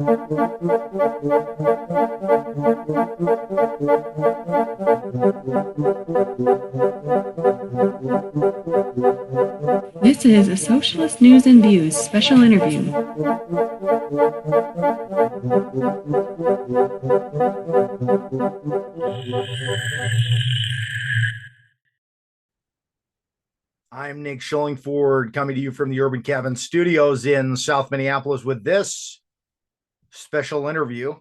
This is a Socialist News and Views special interview. I'm Nick Schillingford coming to you from the Urban Cabin Studios in South Minneapolis with this special interview.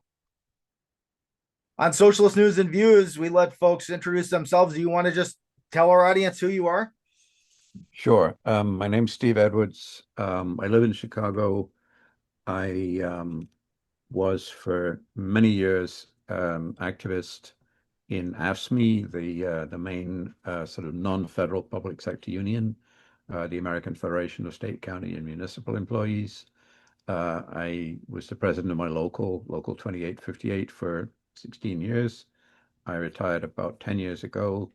On Socialist News and Views, we let folks introduce themselves. Do you want to just tell our audience who you are? Sure. My name's Steve Edwards. I live in Chicago. I was for many years activist in AFSCME, the main sort of non-federal public sector union, the American Federation of State, County, and Municipal Employees. I was the president of my local 2858 for 16 years. I retired about 10 years ago.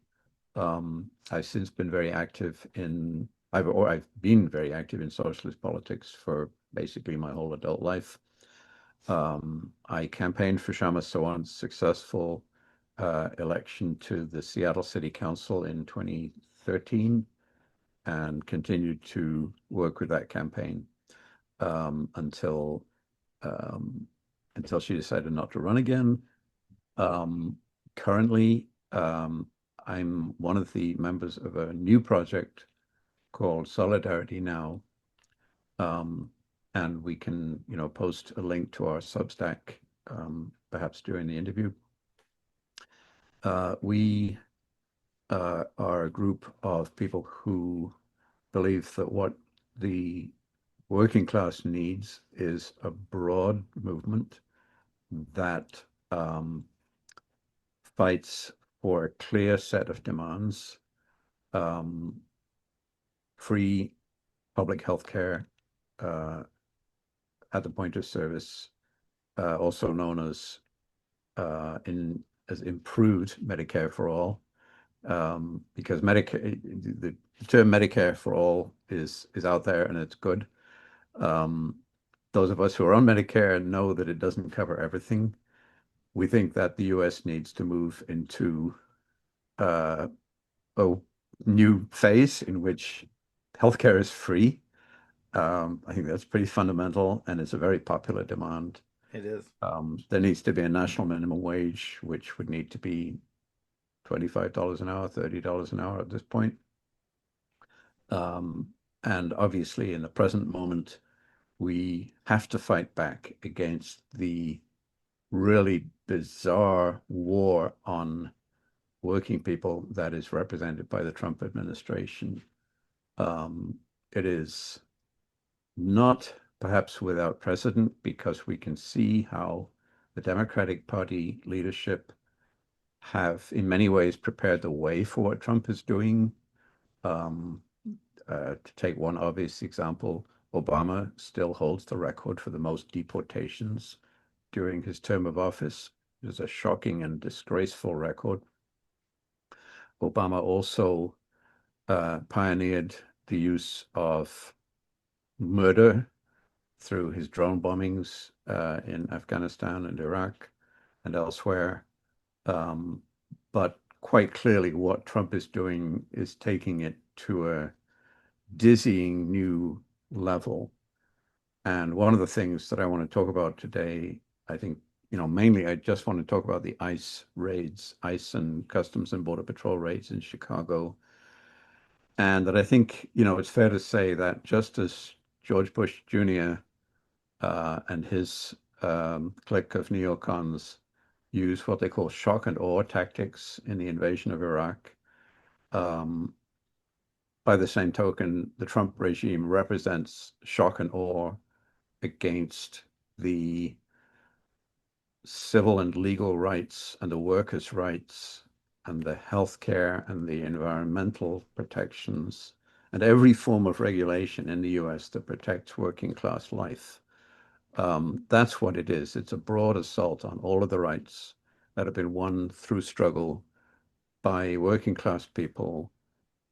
I've since been very active in, I've been very active in socialist politics for basically my whole adult life. I campaigned for Shamus Sawan's successful election to the Seattle City Council in 2013 and continued to work with that campaign until she decided not to run again. Currently, I'm one of the members of a new project called Solidarity Now. And we can, post a link to our Substack, perhaps during the interview. We are a group of people who believe that what the working class needs is a broad movement that fights for a clear set of demands, free public health care at the point of service, also known as improved Medicare for all, because Medicare, the term Medicare for all is out there and it's good. Those of us who are on Medicare know that it doesn't cover everything. We think that the U.S. needs to move into a new phase in which healthcare is free. I think that's pretty fundamental, and it's a very popular demand. It is. There needs to be a national minimum wage, which would need to be $25 an hour, $30 an hour at this point. And obviously, in the present moment, we have to fight back against the really bizarre war on working people that is represented by the Trump administration. It is not perhaps without precedent, because we can see how the Democratic Party leadership have in many ways prepared the way for what Trump is doing. To take one obvious example, Obama still holds the record for the most deportations during his term of office. It is a shocking and disgraceful record. Obama also pioneered the use of murder through his drone bombings in Afghanistan and Iraq and elsewhere. But quite clearly, what Trump is doing is taking it to a dizzying new level. And one of the things that I want to talk about today, I think, mainly I just want to talk about the ICE raids, ICE and Customs and Border Patrol raids in Chicago. And that I think, it's fair to say that just as George Bush Jr. And his clique of neocons use what they call shock and awe tactics in the invasion of Iraq, by the same token, the Trump regime represents shock and awe against the civil and legal rights and the workers' rights and the healthcare and the environmental protections and every form of regulation in the U.S. that protects working class life. That's what it is. It's a broad assault on all of the rights that have been won through struggle by working class people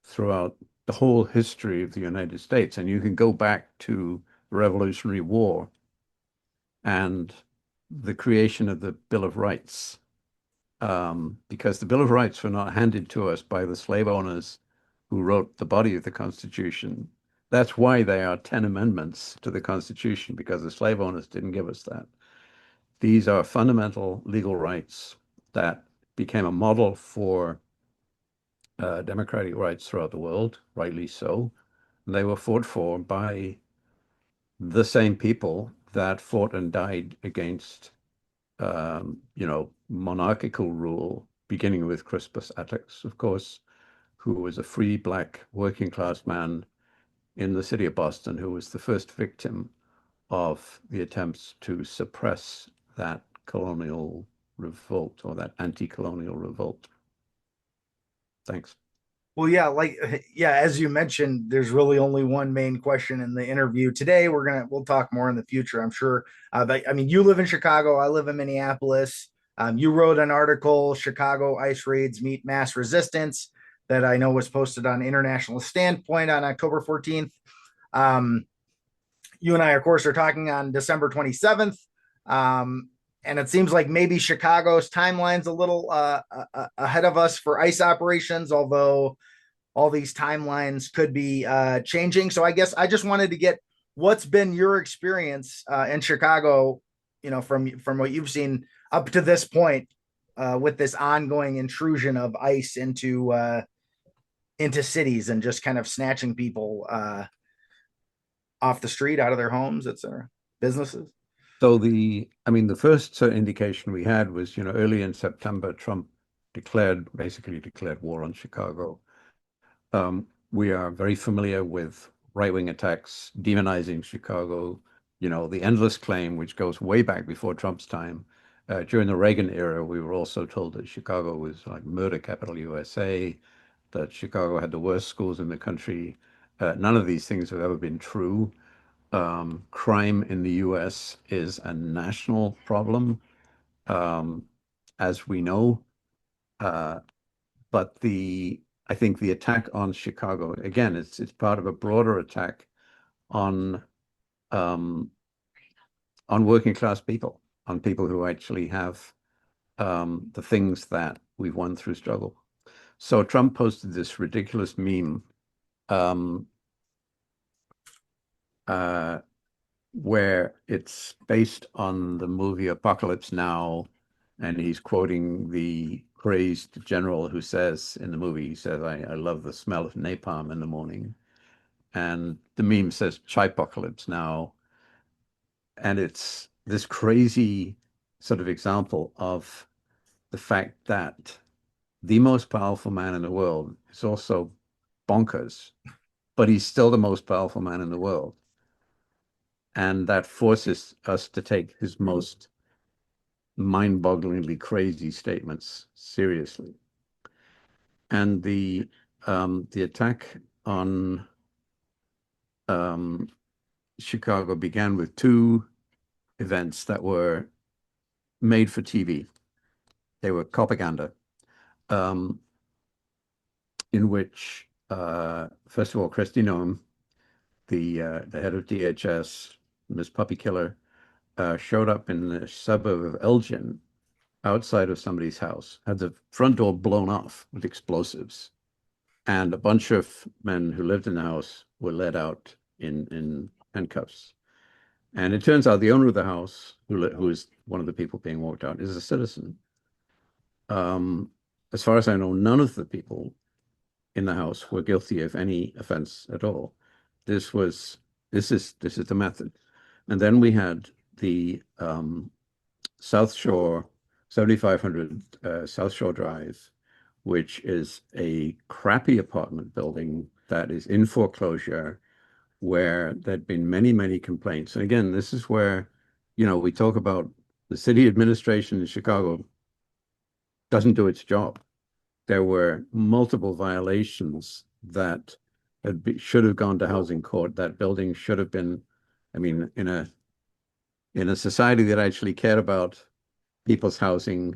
throughout the whole history of the United States. And you can go back to the Revolutionary War and the creation of the Bill of Rights, because the Bill of Rights were not handed to us by the slave owners who wrote the body of the Constitution. That's why there are 10 amendments to the Constitution, because the slave owners didn't give us that. These are fundamental legal rights that became a model for democratic rights throughout the world, rightly so. And they were fought for by the same people that fought and died against, monarchical rule, beginning with Crispus Attucks, of course, who was a free black working class man in the city of Boston, who was the first victim of the attempts to suppress that colonial revolt or that anti-colonial revolt. Thanks. Well, yeah, yeah, as you mentioned, there's really only one main question in the interview today. We'll talk more in the future, I'm sure. But I mean, you live in Chicago, I live in Minneapolis. You wrote an article, Chicago Ice Raids Meet Mass Resistance, that I know was posted on International Standpoint on October 14th. You and I, of course, are talking on December 27th. And it seems like maybe Chicago's timeline's a little ahead of us for ice operations, although all these timelines could be changing. So I guess I just wanted to get what's been your experience in Chicago, from what you've seen up to this point with this ongoing intrusion of ice into cities and just kind of snatching people off the street, out of their homes, etc., businesses. So the first sort of indication we had was, early in September, Trump basically declared war on Chicago. We are very familiar with right-wing attacks, demonizing Chicago, the endless claim, which goes way back before Trump's time. During the Reagan era, we were also told that Chicago was like murder capital USA, that Chicago had the worst schools in the country. None of these things have ever been true. Crime in the US is a national problem, as we know. But I think the attack on Chicago, again, it's part of a broader attack on working class people, on people who actually have the things that we've won through struggle. So Trump posted this ridiculous meme where it's based on the movie Apocalypse Now, and he's quoting the crazed general who says in the movie, he says, I love the smell of napalm in the morning. And the meme says, Chipocalypse Now. And it's this crazy sort of example of the fact that the most powerful man in the world is also bonkers, but he's still the most powerful man in the world. And that forces us to take his most mind-bogglingly crazy statements seriously. And the attack on Chicago began with two events that were made for TV. They were propaganda, in which, first of all, Kristi Noem, the head of DHS, Miss Puppy Killer, showed up in the suburb of Elgin, outside of somebody's house, had the front door blown off with explosives, and a bunch of men who lived in the house were led out in handcuffs. And it turns out the owner of the house, who is one of the people being walked out, is a citizen. As far as I know, none of the people in the house were guilty of any offense at all. This is the method. And then we had the South Shore, 7500 South Shore Drive, which is a crappy apartment building that is in foreclosure, where there'd been many, many complaints. And again, this is where, we talk about the city administration in Chicago doesn't do its job. There were multiple violations that should have gone to housing court. That building should have been, in a society that actually cared about people's housing,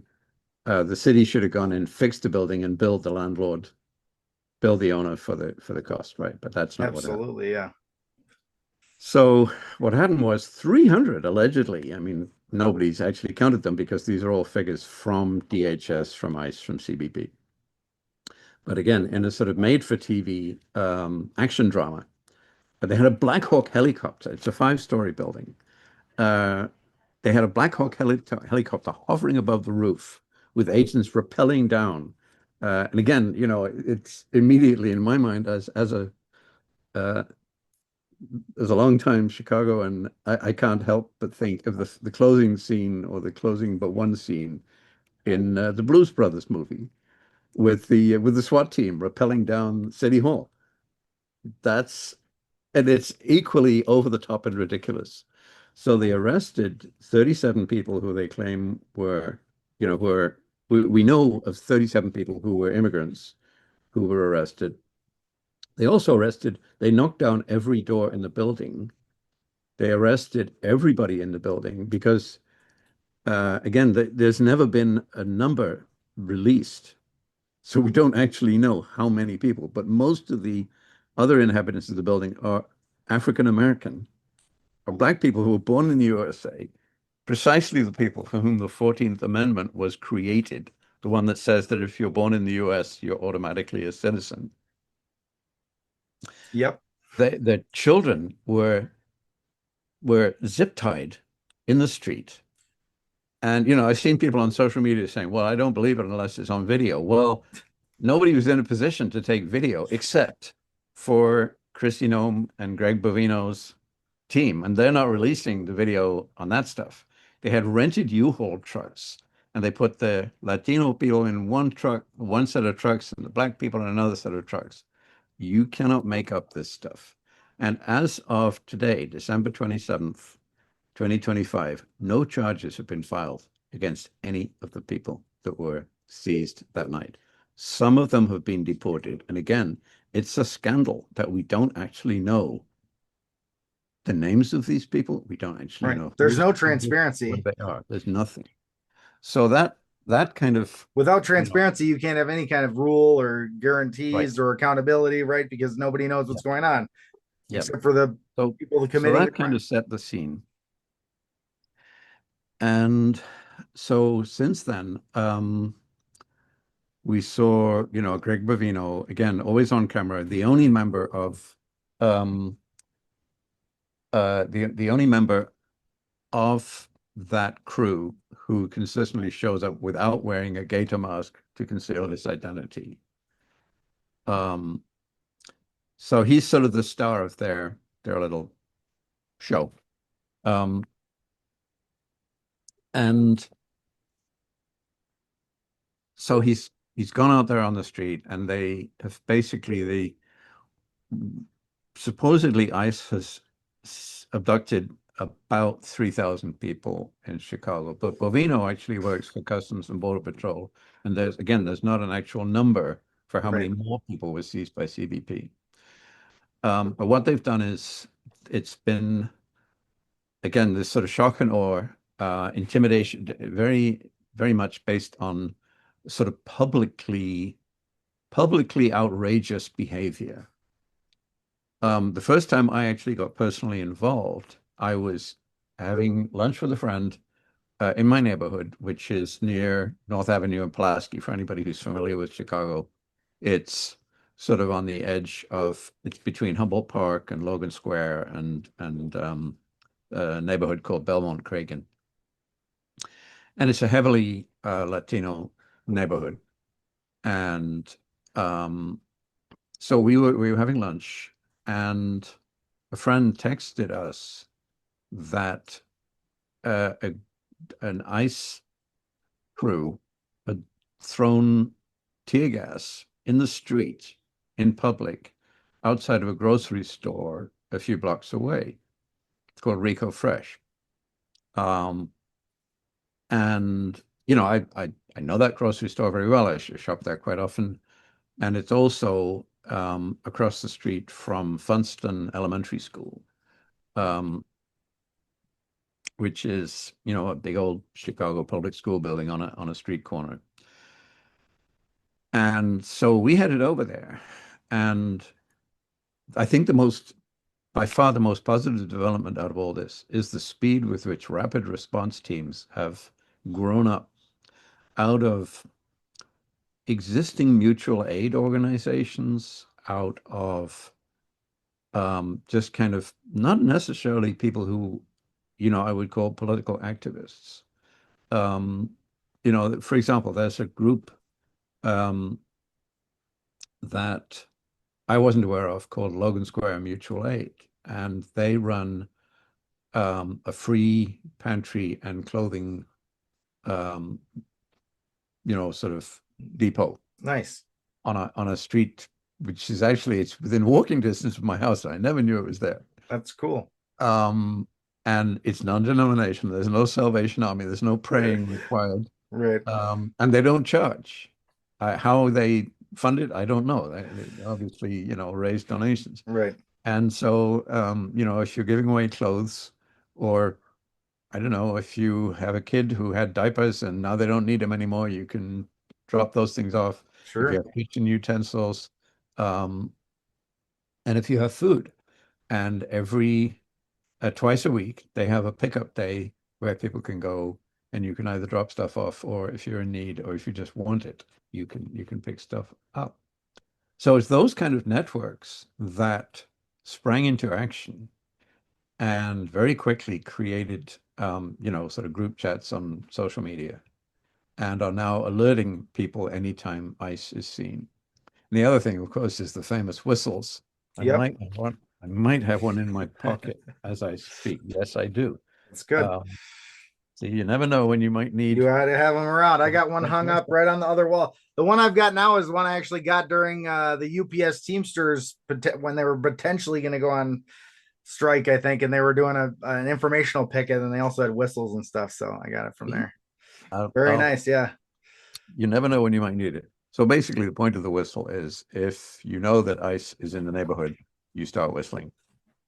the city should have gone in, fixed the building, and billed the landlord, bill the owner for the cost, right? But that's not what happened. Absolutely, yeah. So what happened was 300 allegedly, nobody's actually counted them because these are all figures from DHS, from ICE, from CBP. But again, in a sort of made-for-TV action drama, but they had a Black Hawk helicopter. It's a 5-story building. Uh, they had a Black Hawk helicopter hovering above the roof with agents rappelling down. And again, you know, it's immediately in my mind uh, as a long time Chicago, and I can't help but think of the closing scene, or the closing but one scene in the Blues Brothers movie with the SWAT team rappelling down City Hall. That's And it's equally over the top and ridiculous. So they arrested 37 people who they claim were, you know, we know of 37 people who were immigrants who were arrested. They knocked down every door in the building. They arrested everybody in the building because, again, there's never been a number released. So we don't actually know how many people, but most of the other inhabitants of the building are African American, or Black people who were born in the USA, precisely the people for whom the 14th Amendment was created, the one that says that if you're born in the US, you're automatically a citizen. Yep. The children were zip tied in the street. And, you know, I've seen people on social media saying, well, I don't believe it unless it's on video. Well, nobody was in a position to take video except for Kristi Noem and Greg Bovino's team. And they're not releasing the video on that stuff. They had rented U-Haul trucks, and they put the Latino people in one truck, one set of trucks, and the Black people in another set of trucks. You cannot make up this stuff. And as of today, December 27th, 2025, no charges have been filed against any of the people that were seized that night. Some of them have been deported. And again, it's a scandal that we don't actually know the names of these people. We don't actually know. There's no transparency. What they are. There's nothing. So that kind of, without transparency, you can't have any kind of rule or guarantees right, or accountability, right? Because nobody knows what's going on except for the people so committing. that kind of set the scene. And so since then, we saw, you know, Greg Bovino, again, always on camera, the only member of the only member of that crew who consistently shows up without wearing a gator mask to conceal his identity. So he's sort of the star of their little show. And so he's gone out there on the street, and they have basically supposedly ICE has abducted about 3,000 people in Chicago, but Bovino actually works for Customs and Border Patrol, and there's not an actual number for how many more people were seized by CBP. But what they've done is, it's been, again, this sort of shock and awe, intimidation, very, very much based on sort of publicly outrageous behavior. The first time I actually got personally involved, I was having lunch with a friend in my neighborhood, which is near North Avenue and Pulaski. For anybody who's familiar with Chicago, it's sort of on the edge of, it's between Humboldt Park and Logan Square and a neighborhood called Belmont Cragen. And it's a heavily Latino neighborhood. And so we were having lunch, and a friend texted us that an ICE crew had thrown tear gas in the street in public outside of a grocery store a few blocks away. It's called Rico Fresh. And, you know, I know that grocery store very well. I shop there quite often. And it's also across the street from Funston Elementary School, which is, you know, a big old Chicago public school building on a street corner. And so we headed over there. And I think the most by far the most positive development out of all this is the speed with which rapid response teams have grown up out of existing mutual aid organizations, out of just kind of not necessarily people who, I would call political activists. Um, for example, there's a group um, that I wasn't aware of called Logan Square Mutual Aid, and they run a free pantry and clothing, um, sort of depot Nice. on a street, which is actually it's within walking distance of my house. I never knew it was there. That's cool. Um, and it's non-denominational. There's no Salvation Army. There's no praying required. Right. And they don't charge. How they fund it, I don't know. They obviously, raise donations. Right. And so, if you're giving away clothes, or I don't know, if you have a kid who had diapers and now they don't need them anymore, you can drop those things off. If Sure. you have kitchen utensils, and if you have food, and twice a week they have a pickup day where people can go and you can either drop stuff off, or if you're in need, or if you just want it, you can pick stuff up. So it's those kind of networks that sprang into action and very quickly created, sort of group chats on social media, and are now alerting people anytime ICE is seen. And the other thing, of course, is the famous whistles. Yep. I might have one in my pocket as I speak. Yes, I do. That's good. So you never know when you might need. You had to have them around. I got one hung up right on the other wall. The one I've got now is one I actually got during the UPS Teamsters when they were potentially going to go on strike, I think, and they were doing an informational picket, and they also had whistles and stuff. So I got it from there. Very nice. Yeah. You never know when you might need it. So basically, the point of the whistle is if you know that ICE is in the neighborhood, you start whistling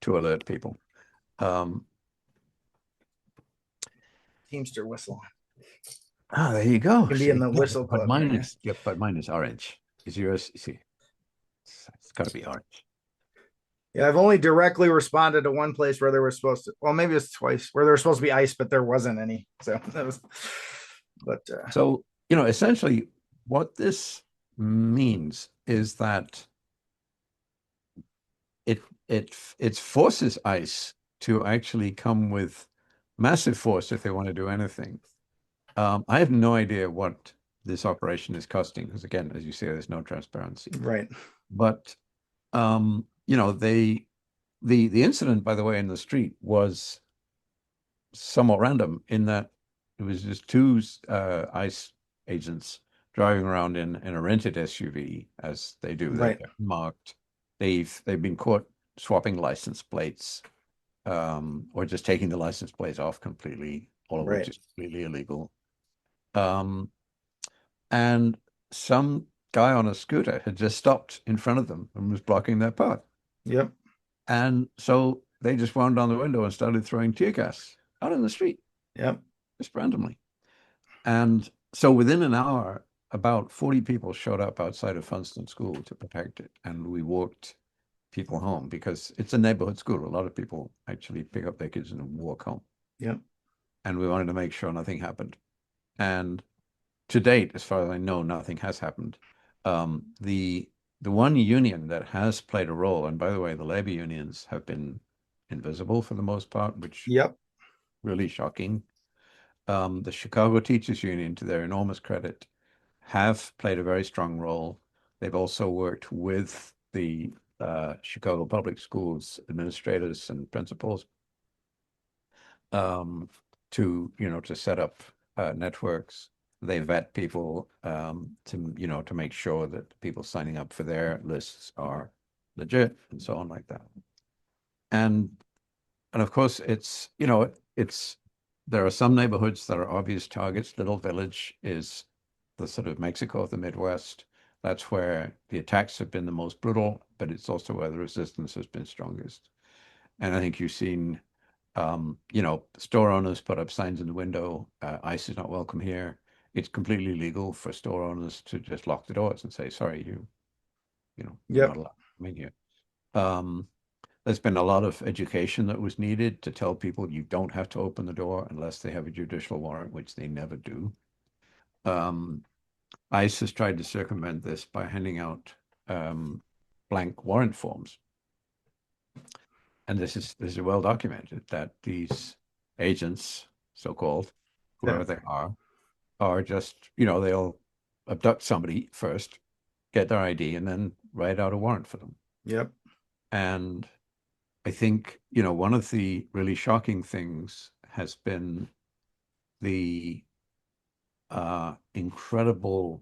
to alert people. Teamster whistle. There you go. Can be in the whistle club. But mine is orange. Is yours? See, it's got to be orange. Yeah, I've only directly responded to one place where there was supposed to. Well, maybe it's twice where there was supposed to be ice, but there wasn't any. So that was. But so essentially, what this means is that it forces ICE to actually come with massive force if they want to do anything. I have no idea what this operation is costing, because again, as you say, there's no transparency. Right. But the incident, by the way, in the street was somewhat random in that it was just two ICE agents driving around in a rented SUV, as they do. Right. They're marked. They've been caught swapping license plates, or just taking the license plates off completely, all of which is completely illegal. And some guy on a scooter had just stopped in front of them and was blocking their path. Yep. And so they just wound down the window and started throwing tear gas out in the street. Yep. Just randomly. And so within an hour, about 40 people showed up outside of Funston School to protect it. And we walked people home because it's a neighborhood school. A lot of people actually pick up their kids and walk home. Yep. And we wanted to make sure nothing happened. And to date, as far as I know, nothing has happened. The one union that has played a role, and by the way, the labor unions have been invisible for the most part, which really shocking. The Chicago Teachers Union, to their enormous credit, have played a very strong role. They've also worked with the Chicago Public Schools administrators and principals to set up networks. They vet people to make sure that people signing up for their lists are legit and so on like that. And of course, there are some neighborhoods that are obvious targets. Little Village is the sort of Mexico of the Midwest. That's where the attacks have been the most brutal, but it's also where the resistance has been strongest. And I think you've seen, store owners put up signs in the window, ICE is not welcome here. It's completely legal for store owners to just lock the doors and say, sorry, you're not allowed to come in here. there's been a lot of education that was needed to tell people you don't have to open the door unless they have a judicial warrant, which they never do. ICE has tried to circumvent this by handing out blank warrant forms. And this is well documented that these agents, so-called, whoever they are just, they'll abduct somebody first, get their ID, and then write out a warrant for them. Yep. And I think, one of the really shocking things has been the incredible,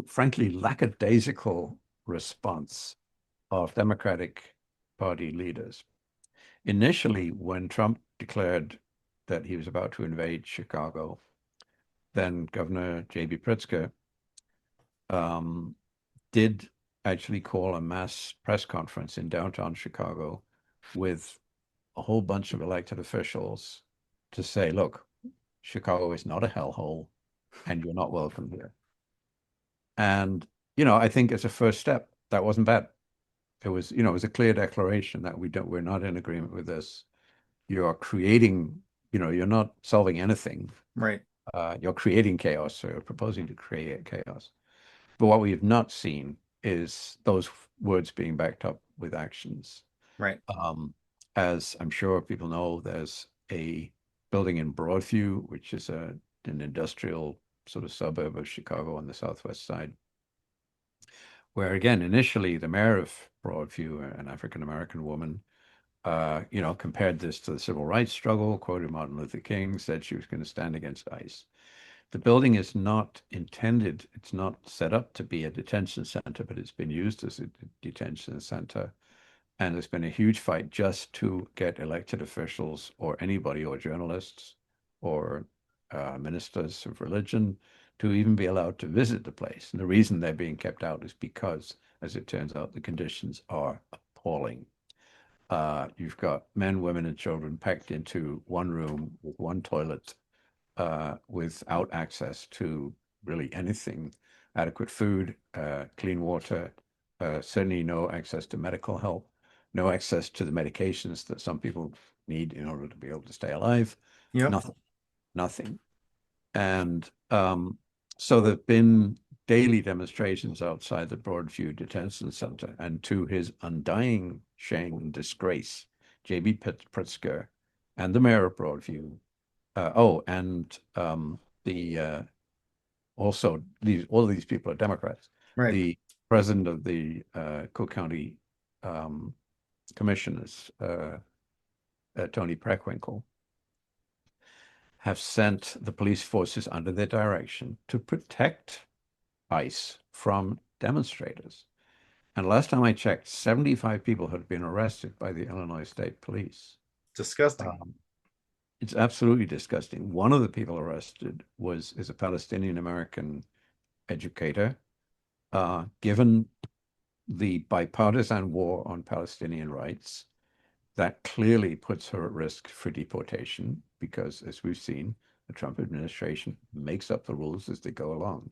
frankly, lackadaisical response of Democratic Party leaders. Initially, when Trump declared that he was about to invade Chicago, then Governor J.B. Pritzker did actually call a mass press conference in downtown Chicago with a whole bunch of elected officials to say, look, Chicago is not a hellhole and you're not welcome here. And, I think as a first step, that wasn't bad. It was, it was a clear declaration that we're not in agreement with this. You are creating, you're not solving anything. Right. You're creating chaos, or you're proposing to create chaos. But what we have not seen is those words being backed up with actions. Right. As I'm sure people know, there's a building in Broadview, which is an industrial sort of suburb of Chicago on the southwest side, where again, initially the mayor of Broadview, an African-American woman, compared this to the civil rights struggle, quoted Martin Luther King, said she was going to stand against ICE. The building is not intended, it's not set up to be a detention center, but it's been used as a detention center. And there's been a huge fight just to get elected officials or anybody or journalists or ministers of religion to even be allowed to visit the place. And the reason they're being kept out is because, as it turns out, the conditions are appalling. You've got men, women, and children packed into one room with one toilet, without access to really anything, adequate food, clean water, certainly no access to medical help, no access to the medications that some people need in order to be able to stay alive. Yep. Nothing. And so there've been daily demonstrations outside the Broadview Detention Center, and to his undying shame and disgrace, J.B. Pritzker and the mayor of Broadview, and also all of these people are Democrats. Right. The president of the Cook County Commissioners, Tony Preckwinkle, have sent the police forces under their direction to protect ICE from demonstrators. And last time I checked, 75 people had been arrested by the Illinois State Police. Disgusting. It's absolutely disgusting. One of the people arrested is a Palestinian American educator. Given the bipartisan war on Palestinian rights, that clearly puts her at risk for deportation because, as we've seen, the Trump administration makes up the rules as they go along.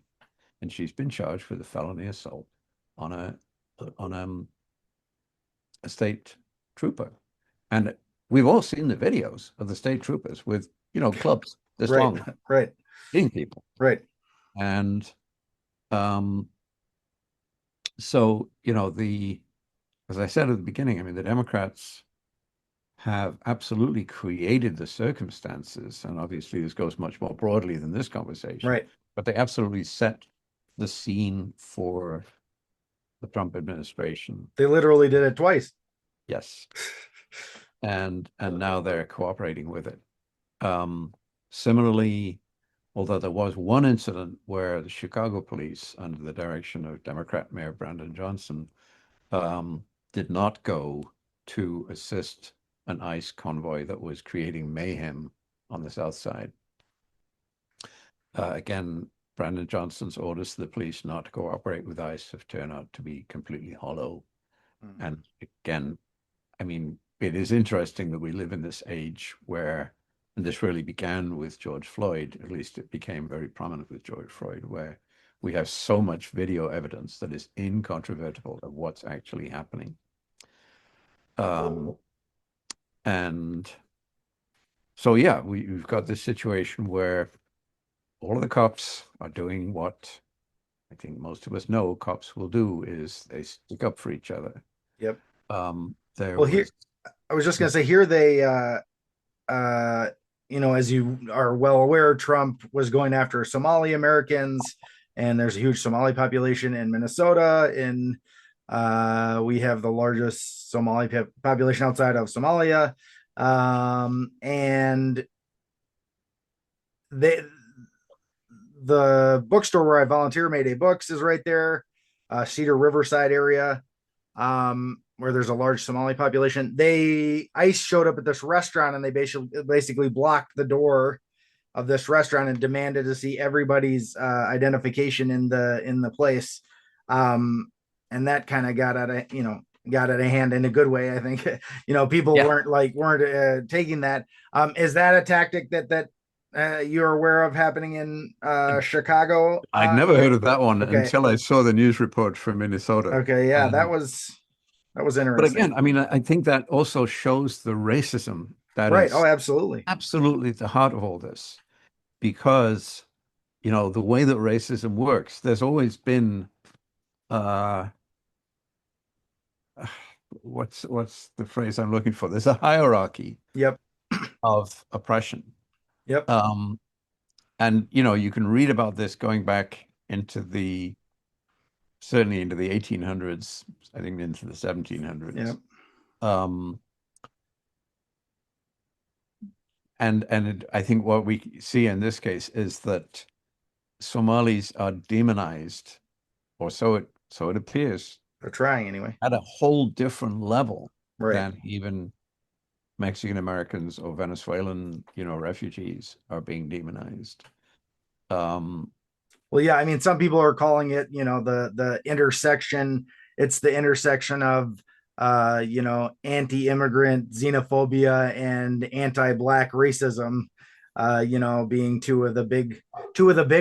And she's been charged with a felony assault on a state trooper. And we've all seen the videos of the state troopers with, clubs this long, right, hitting people. Right. And so, as I said at the beginning, I mean, the Democrats have absolutely created the circumstances, and obviously this goes much more broadly than this conversation. Right. But they absolutely set the scene for the Trump administration. They literally did it twice. Yes. And now they're cooperating with it. Similarly, although there was one incident where the Chicago police, under the direction of Democrat Mayor Brandon Johnson, did not go to assist an ICE convoy that was creating mayhem on the south side. Again, Brandon Johnson's orders to the police not to cooperate with ICE have turned out to be completely hollow. Mm-hmm. And again, I mean, it is interesting that we live in this age where, and this really began with George Floyd, at least it became very prominent with George Floyd, where we have so much video evidence that is incontrovertible of what's actually happening. Um, and so, yeah, we've got this situation where all of the cops are doing what I think most of us know cops will do is they stick up for each other. Yep. There Well, here was, I was just gonna say here they as you are well aware, Trump was going after Somali Americans, and there's a huge Somali population in Minnesota. We have the largest Somali population outside of Somalia, and they the bookstore where I volunteer, Mayday Books, is right there, Cedar Riverside area, where there's a large Somali population. ICE showed up at this restaurant and they basically blocked the door of this restaurant and demanded to see everybody's identification in the place. And that kind of got out of hand in a good way. I think people yeah, weren't taking that. Is that a tactic that you're aware of happening in Chicago? I'd never heard of that one Okay. until I saw the news report from Minnesota. Okay. Yeah, that was But interesting. again, I mean, I think that also shows the racism that Right. Oh, is absolutely. absolutely at the heart of all this, because, the way that racism works, there's always been, uh, what's the phrase I'm looking for? There's a hierarchy Yep. of oppression. Yep. Um, and, you can read about this going back certainly into the 1800s, I think into the 1700s. Yep. Um, and I think what we see in this case is that Somalis are demonized, or so it appears, They're trying anyway. at a whole different level Right. than even Mexican Americans or Venezuelan, refugees are being demonized. Um, Well, yeah, I mean, some people are calling it, the intersection. It's the intersection of, anti-immigrant xenophobia and anti-black racism. Being two of the big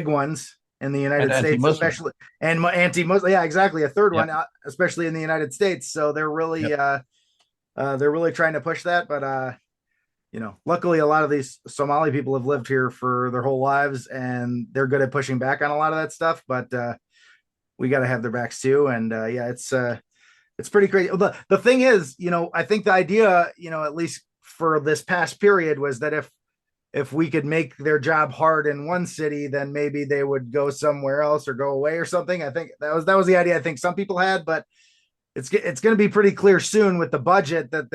ones in the and United States, anti-Muslim. especially, and anti-Muslim. Yeah, exactly. A third one, Yep. especially in the United States. So Yep. they're really trying to push that, but luckily a lot of these Somali people have lived here for their whole lives and they're good at pushing back on a lot of that stuff, but we got to have their backs too. And yeah, it's pretty crazy. The thing is, I think the idea, at least for this past period, was that if we could make their job hard in one city, then maybe they would go somewhere else or go away or something. I think that was the idea I think some people had, but it's going to be pretty clear soon with the budget that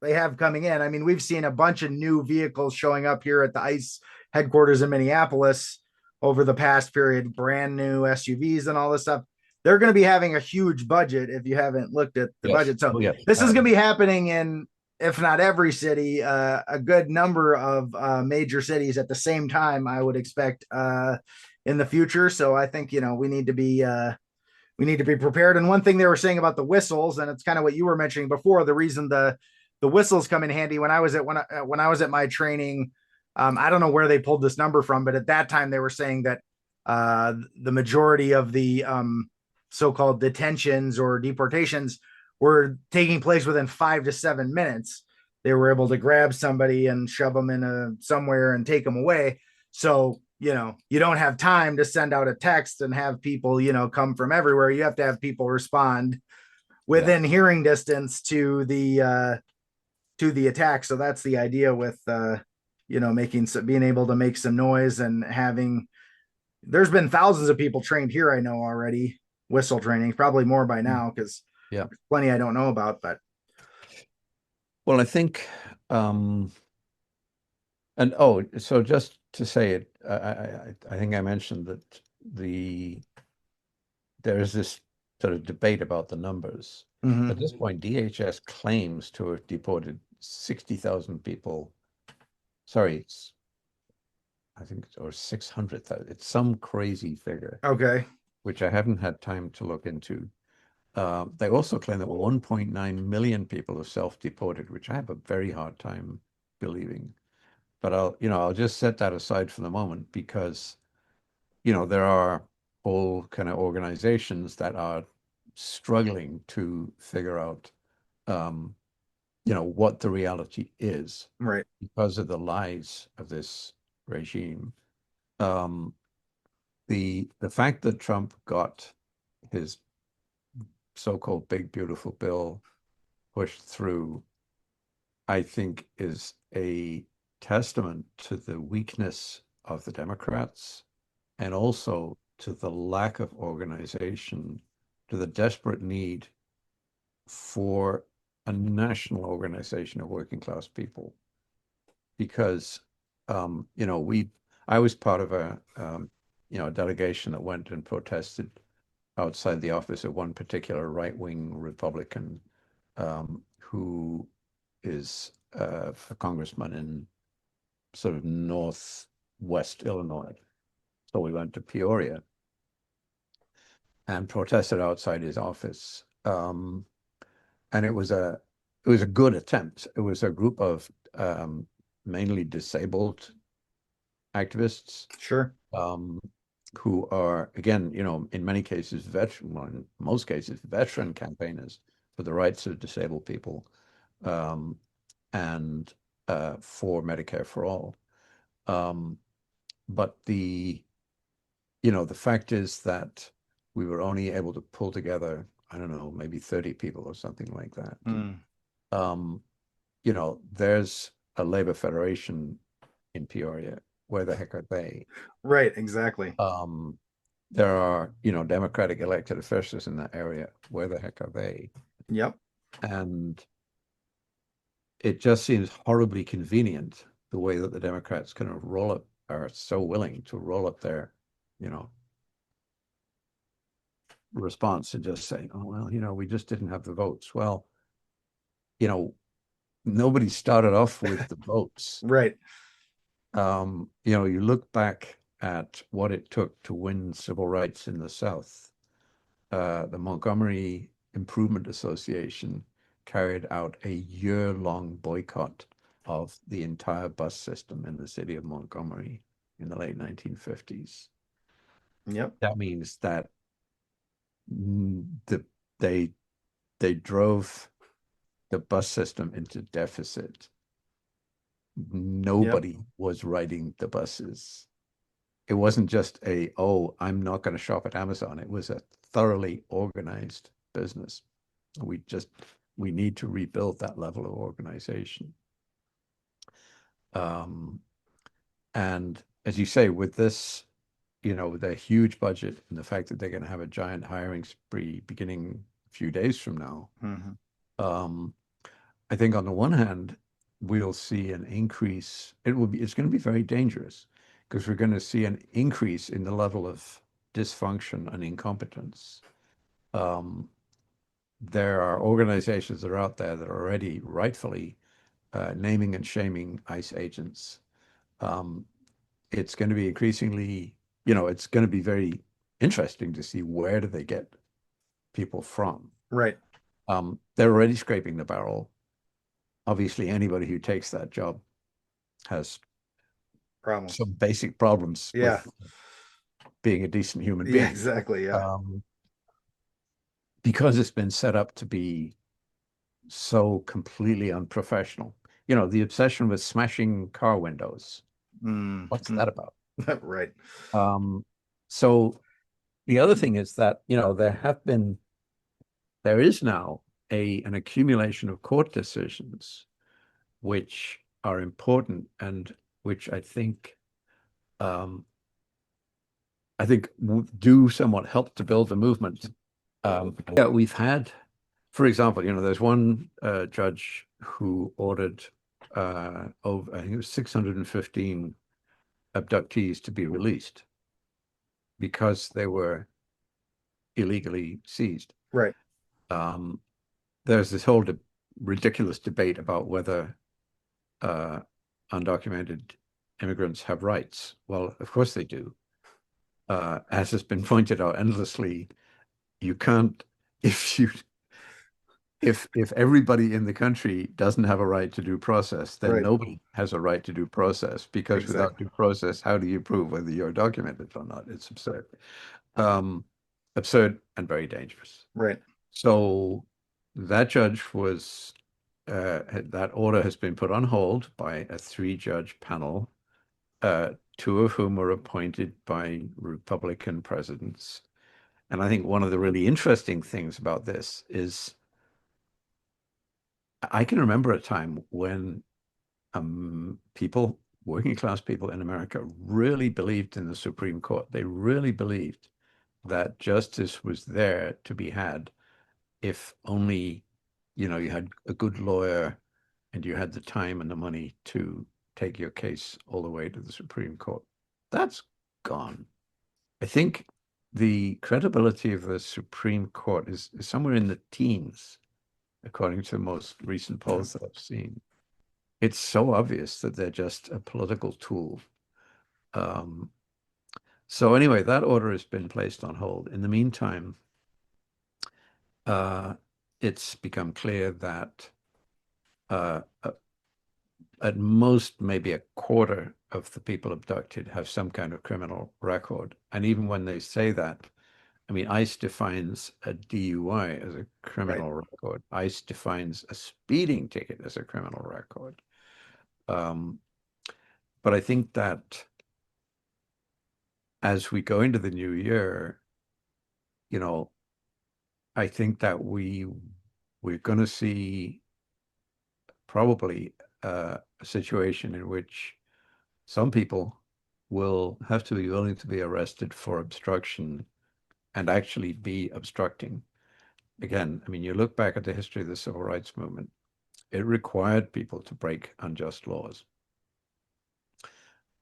they have coming in. I mean, we've seen a bunch of new vehicles showing up here at the ICE headquarters in Minneapolis over the past period, brand new SUVs and all this stuff. They're going to be having a huge budget if you haven't looked at the Yes. budget. So Oh, yes. this is going to be happening in, if not every city, a good number of major cities at the same time, I would expect in the future. So I think, we need to be prepared. And one thing they were saying about the whistles, and it's kind of what you were mentioning before, the reason the whistles come in handy when I was at my training. I don't know where they pulled this number from, but at that time they were saying that the majority of the so-called detentions or deportations were taking place within 5 to 7 minutes. They were able to grab somebody and shove them in somewhere and take them away. So you don't have time to send out a text and have people come from everywhere. You have to have people respond within hearing distance to the attack. So that's the idea with being able to make some noise and having. There's been thousands of people trained here, I know already, whistle training, probably more by now because Yeah. plenty I don't know about. But Well, I think, so just to say it, I think I mentioned that there is this sort of debate about the numbers. At this point, DHS claims to have deported 60,000 people. Sorry, I think or 600,000. It's some crazy figure, okay, which I haven't had time to look into. They also claim that 1.9 million people are self-deported, which I have a very hard time believing. But I'll just set that aside for the moment because, there are whole kind of organizations that are struggling to figure out what the reality is Right. because of the lies of this regime. The fact that Trump got his so-called big beautiful bill pushed through, I think, is a testament to the weakness of the Democrats and also to the lack of organization, to the desperate need for a national organization of working class people. Because, I was part of a delegation that went and protested outside the office of one particular right-wing Republican who is a congressman in sort of northwest Illinois. So we went to Peoria and protested outside his office. And it was a good attempt. It was a group of mainly disabled activists Sure. who are, again, in many cases, in most cases, veteran campaigners for the rights of disabled people and for Medicare for all. But the fact is that we were only able to pull together, I don't know, maybe 30 people or something like that. Um, there's a labor federation in Peoria. Where the heck are they? Right, exactly. There are, Democratic elected officials in that area. Where the heck are they? Yep. And it just seems horribly convenient the way that the Democrats kind of are so willing to roll up their, response and just say, oh, well, we just didn't have the votes. Well, nobody started off with the votes. Right. You look back at what it took to win civil rights in the South. The Montgomery Improvement Association carried out a year-long boycott of the entire bus system in the city of Montgomery in the late 1950s. Yep. That means that they drove the bus system into deficit. Nobody was riding the buses. It wasn't just I'm not going to shop at Amazon. It was a thoroughly organized business. We need to rebuild that level of organization. And as you say, with this, with a huge budget and the fact that they're going to have a giant hiring spree beginning a few days from now, I think on the one hand, we'll see an increase. It's going to be very dangerous because we're going to see an increase in the level of dysfunction and incompetence. There are organizations that are out there that are already rightfully naming and shaming ICE agents. It's going to be increasingly, it's going to be very interesting to see where do they get people from. Right. They're already scraping the barrel. Obviously, anybody who takes that job has Problems. some basic problems with being a decent human being. Yeah, exactly. Yeah. Because it's been set up to be so completely unprofessional. The obsession with smashing car windows. What's that about? Right. So the other thing is that, there is now an accumulation of court decisions which are important and which I think do somewhat help to build the movement. We've had, for example, there's one judge who ordered over, I think it was 615 abductees to be released because they were illegally seized. Right. There's this whole ridiculous debate about whether undocumented immigrants have rights. Well, of course they do. As has been pointed out endlessly, you can't, if everybody in the country doesn't have a right to due process, then nobody has a right to due process, because without due process, how do you prove whether you're documented or not? It's absurd. Absurd and very dangerous. Right. So that judge was that order has been put on hold by a three-judge panel, two of whom were appointed by Republican presidents. And I think one of the really interesting things about this is I can remember a time when people, working class people in America, really believed in the Supreme Court. They really believed that justice was there to be had if only, you had a good lawyer and you had the time and the money to take your case all the way to the Supreme Court. That's gone. I think the credibility of the Supreme Court is somewhere in the teens, according to the most recent polls that I've seen. It's so obvious that they're just a political tool. So anyway, that order has been placed on hold. In the meantime, it's become clear that at most maybe a quarter of the people abducted have some kind of criminal record. And even when they say that, I mean, ICE defines a DUI as a criminal record. ICE defines a speeding ticket as a criminal record. But I think that as we go into the new year, I think that we're going to see probably a situation in which some people will have to be willing to be arrested for obstruction and actually be obstructing. Again, I mean, you look back at the history of the civil rights movement, it required people to break unjust laws.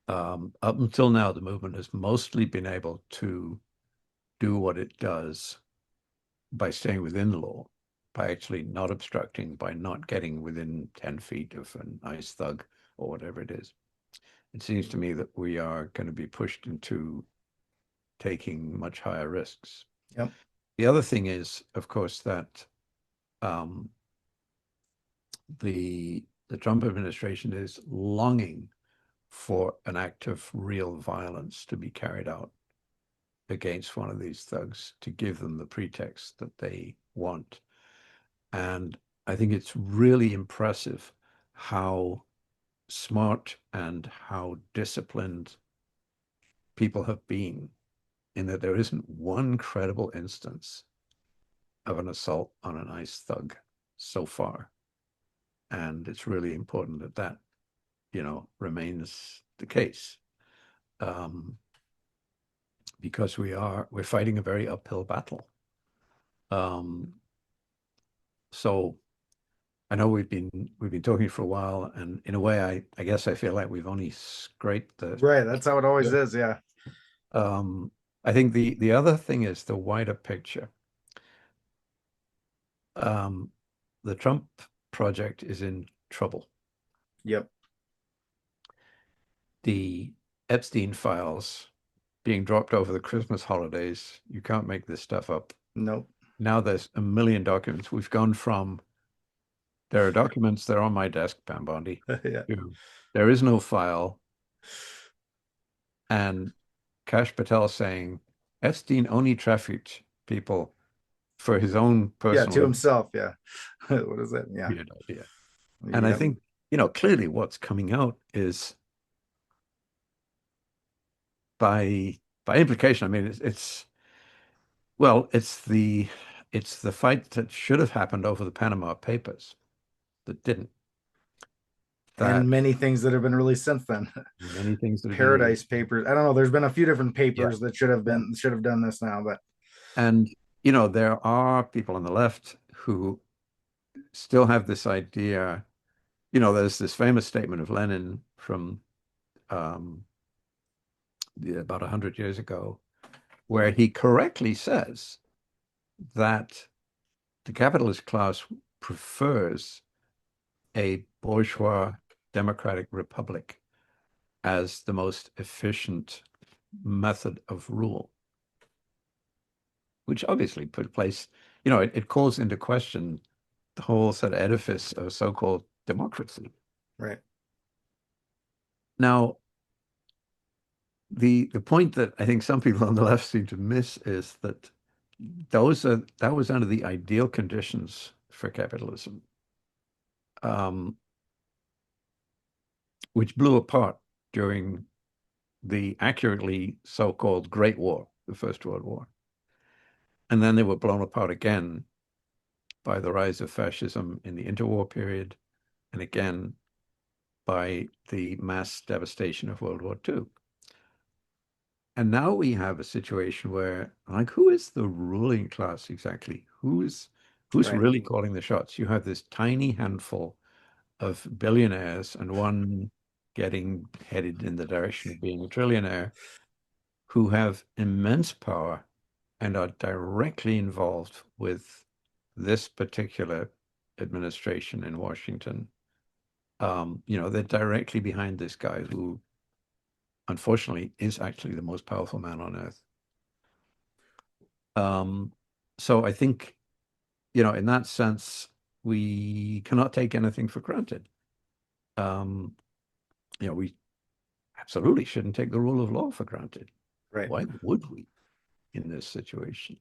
Up until now, the movement has mostly been able to do what it does by staying within the law, by actually not obstructing, by not getting within 10 feet of an ICE thug or whatever it is. It seems to me that we are going to be pushed into taking much higher risks. Yep. The other thing is, of course, that the Trump administration is longing for an act of real violence to be carried out against one of these thugs to give them the pretext that they want. And I think it's really impressive how smart and how disciplined people have been, in that there isn't one credible instance of an assault on an ICE thug so far. And it's really important that that, remains the case. Because we're fighting a very uphill battle. So I know we've been talking for a while, and in a way, I guess I feel like we've only scraped the Right. That's how it always is. Yeah. I think the other thing is the wider picture. The Trump project is in trouble. Yep. The Epstein files being dropped over the Christmas holidays, you can't make this stuff up. Nope. Now there's a million documents. We've gone from, there are documents, they're on my desk, Pam Bondi. Yeah. There is no file. And Kash Patel saying Epstein only trafficked people for his own personal. Yeah, to himself. Yeah. What is that? Yeah. Weird idea. And I think, clearly what's coming out is by implication, I mean, it's the fight that should have happened over the Panama Papers that didn't. And many things that have been released since then. Many things that Paradise Papers. I don't know. There's been a few different papers that should have done this now, but there are people on the left who still have this idea. There's this famous statement of Lenin from about 100 years ago, where he correctly says that the capitalist class prefers a bourgeois democratic republic as the most efficient method of rule, which obviously put place, it calls into question the whole sort of edifice of so-called democracy. Right. Now, the point that I think some people on the left seem to miss is that that was under the ideal conditions for capitalism. um, which blew apart during the accurately so-called Great War, the First World War. And then they were blown apart again by the rise of fascism in the interwar period, and again by the mass devastation of World War II. And now we have a situation where, like, who is the ruling class exactly? Who's Right. really calling the shots? You have this tiny handful of billionaires and one getting headed in the direction of being a trillionaire who have immense power and are directly involved with this particular administration in Washington. They're directly behind this guy who, unfortunately, is actually the most powerful man on earth. So I think, in that sense, we cannot take anything for granted. We absolutely shouldn't take the rule of law for granted. Right. Why would we in this situation?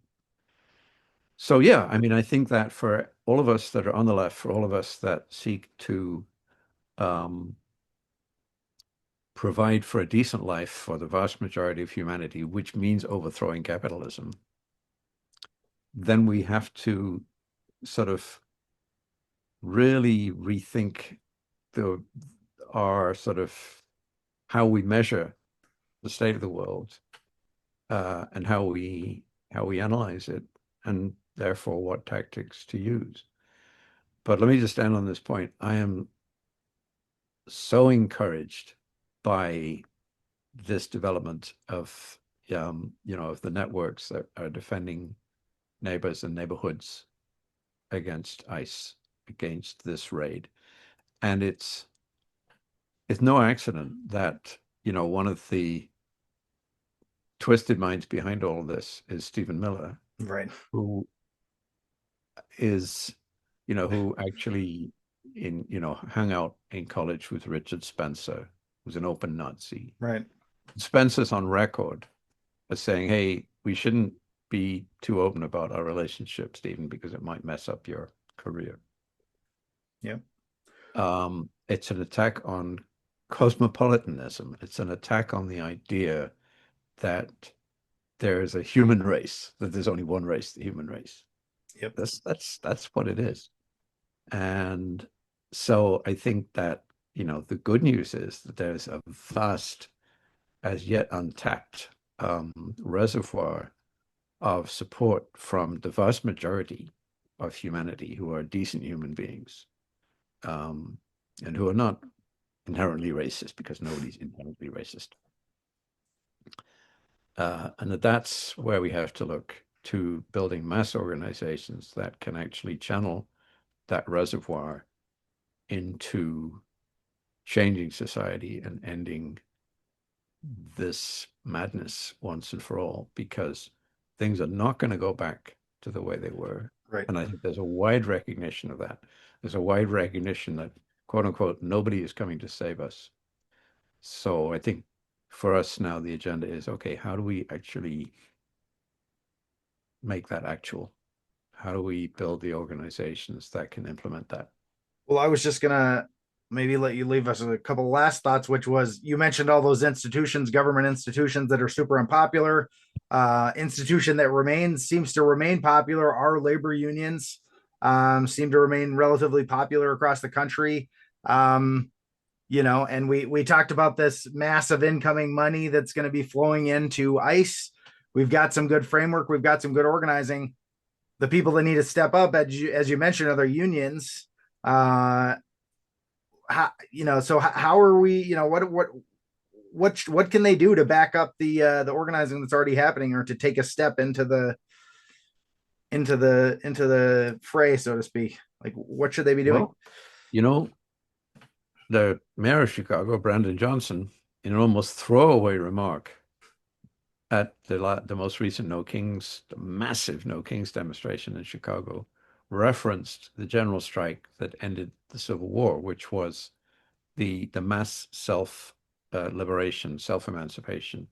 So, yeah, I mean, I think that for all of us that are on the left, for all of us that seek to provide for a decent life for the vast majority of humanity, which means overthrowing capitalism, then we have to sort of really rethink our sort of how we measure the state of the world, and how we analyze it, and therefore what tactics to use. But let me just end on this point. I am so encouraged by this development of of the networks that are defending neighbors and neighborhoods against ICE, against this raid. And it's no accident that, one of the twisted minds behind all of this is Stephen Miller, Right. who is, who actually hung out in college with Richard Spencer, who's an open Nazi. Right. Spencer's on record as saying, hey, we shouldn't be too open about our relationship, Stephen, because it might mess up your career. Yep. It's an attack on cosmopolitanism. It's an attack on the idea that there is a human race, that there's only one race, the human race. Yep. That's what it is. And so I think that, the good news is that there's a vast, as yet untapped, reservoir of support from the vast majority of humanity who are decent human beings, and who are not inherently racist, because nobody's inherently racist. And that's where we have to look to building mass organizations that can actually channel that reservoir into changing society and ending this madness once and for all, because things are not going to go back to the way they were. Right. And I think there's a wide recognition of that. There's a wide recognition that, quote unquote, nobody is coming to save us. So I think for us now, the agenda is, okay, how do we actually make that actual? How do we build the organizations that can implement that? Well, I was just gonna maybe let you leave us a couple last thoughts, which was, you mentioned all those institutions, government institutions that are super unpopular. Institution that seems to remain popular are labor unions. Seem to remain relatively popular across the country. And we talked about this massive incoming money that's going to be flowing into ICE. We've got some good framework. We've got some good organizing. The people that need to step up, as you mentioned, other unions. So how are we? What can they do to back up the organizing that's already happening, or to take a step into the fray, so to speak? Like, what should they be doing? Well, the mayor of Chicago, Brandon Johnson, in an almost throwaway remark at the most recent the massive No Kings demonstration in Chicago, referenced the general strike that ended the Civil War, which was the mass liberation, self-emancipation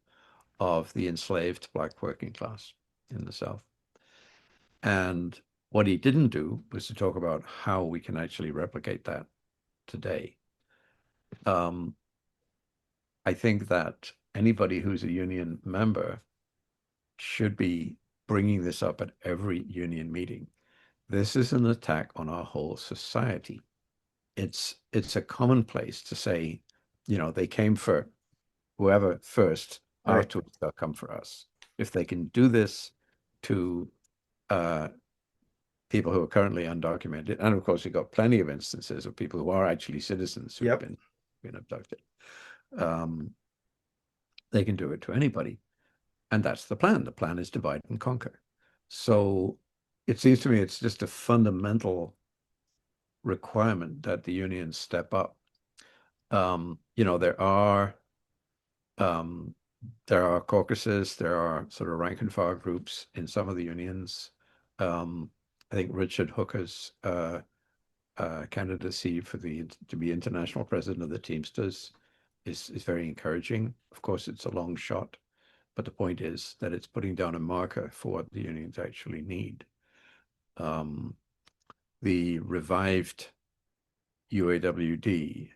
of the enslaved Black working class in the South. And what he didn't do was to talk about how we can actually replicate that today. I think that anybody who's a union member should be bringing this up at every union meeting. This is an attack on our whole society. It's a commonplace to say, they came for whoever first, Right. afterwards they'll come for us. If they can do this to people who are currently undocumented, and of course, you've got plenty of instances of people who are actually citizens who've been abducted. They can do it to anybody. And that's the plan. The plan is divide and conquer. So it seems to me it's just a fundamental requirement that the unions step up. There are caucuses, there are sort of rank and file groups in some of the unions. I think Richard Hooker's candidacy to be international president of the Teamsters is very encouraging. Of course, it's a long shot, but the point is that it's putting down a marker for what the unions actually need. The revived UAWD,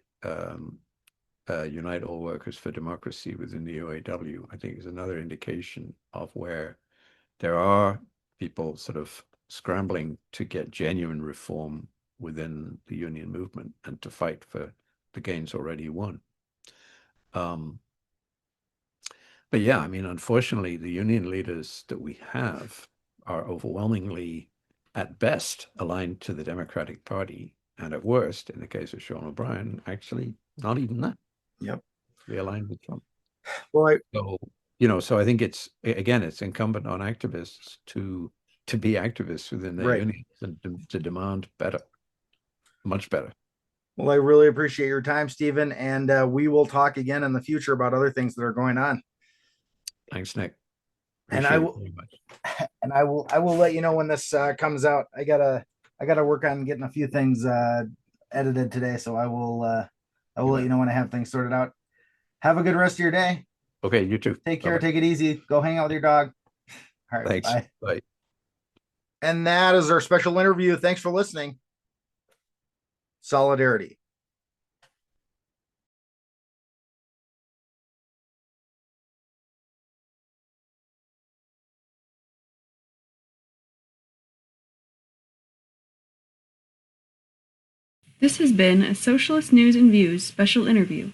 Unite All Workers for Democracy within the UAW, I think is another indication of where there are people sort of scrambling to get genuine reform within the union movement and to fight for the gains already won. But yeah, I mean, unfortunately, the union leaders that we have are overwhelmingly, at best, aligned to the Democratic Party, and at worst, in the case of Sean O'Brien, actually not even that. Yep. They aligned with Trump. Well, So I think it's incumbent on activists to be activists within their unions and to demand better, much better. Well, I really appreciate your time, Stephen, and we will talk again in the future about other things that are going on. Thanks, Nick. And I will let you know when this comes out. I gotta work on getting a few things edited today, so I will let you know when I have things sorted out. Have a good rest of your day. Okay, you too. Take care. Bye-bye. Take it easy. Go hang out with your dog. All right. Thanks. Bye. Bye. And that is our special interview. Thanks for listening. Solidarity. This has been a Socialist News and Views special interview.